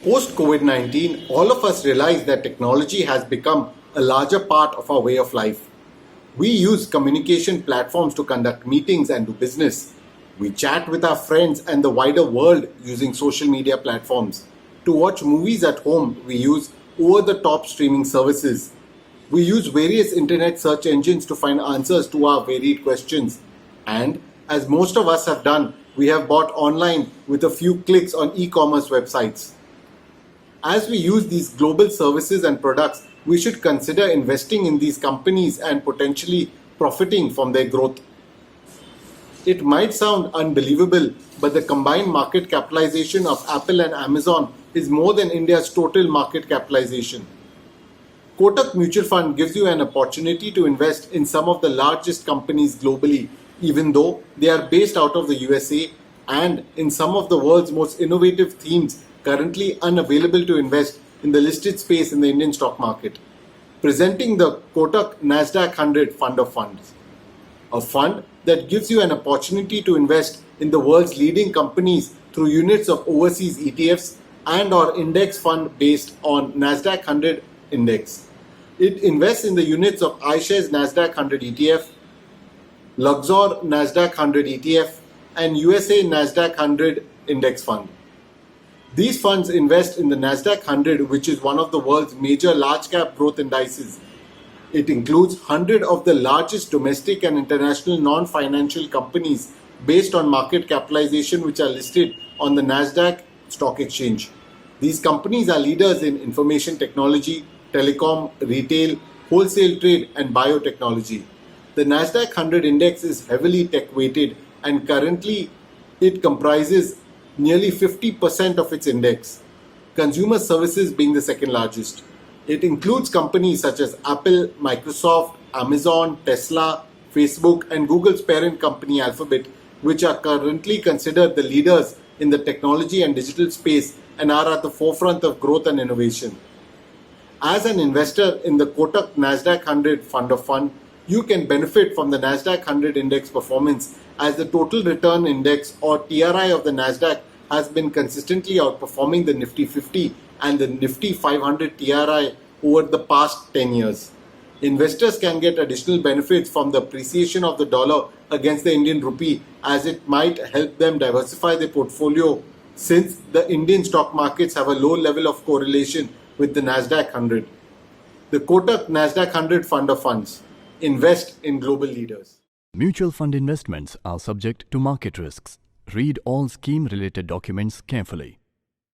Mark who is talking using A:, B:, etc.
A: Post COVID 19, all of us realize that technology has become a larger part of our way of life. We use communication platforms to conduct meetings and do business. We chat with our friends and the wider world using social media platforms. To watch movies at home, we use over the top streaming services. We use various internet search engines to find answers to our varied questions. And as most of us have done, we have bought online with a few clicks on e commerce websites. As we use these global services and products, we should consider investing in these companies and potentially profiting from their growth. It might sound unbelievable, but the combined market capitalization of Apple and Amazon is more than India's total market capitalization. Kotak Mutual Fund gives you an opportunity to invest in some of the largest companies globally, even though they are based out of the USA, and in some of the world's most innovative themes currently unavailable to invest in the listed space in the Indian stock market. Presenting the Kotak Nasdaq 100 Fund of Funds, a fund that gives you an opportunity to invest in the world's leading companies through units of overseas ETFs and or index fund based on Nasdaq 100 index. It invests in the units of iShares Nasdaq 100 ETF, Luxor Nasdaq 100 ETF, and USA Nasdaq 100 index fund. These funds invest in the Nasdaq 100, which is one of the world's major large cap growth indices. It includes 100 of the largest domestic and international non-financial companies based on market capitalization which are listed on the Nasdaq Stock Exchange. These companies are leaders in information technology, telecom, retail, wholesale trade, and biotechnology. The Nasdaq 100 index is heavily tech weighted and currently it comprises nearly 50% of its index, consumer services being the second largest. It includes companies such as Apple, Microsoft, Amazon, Tesla, Facebook, and Google's parent company Alphabet, which are currently considered the leaders in the technology and digital space and are at the forefront of growth and innovation. As an investor in the Kotak Nasdaq 100 Fund of Fund, you can benefit from the Nasdaq 100 index performance as the total return index or TRI of the Nasdaq has been consistently outperforming the Nifty 50 and the Nifty 500 TRI over the past 10 years. Investors can get additional benefits from the appreciation of the dollar against the Indian rupee, as it might help them diversify their portfolio since the Indian stock markets have a low level of correlation with the Nasdaq 100. The Kotak Nasdaq 100 Fund of Funds. Invest in global leaders.
B: Mutual fund investments are subject to market risks. Read all scheme-related documents carefully.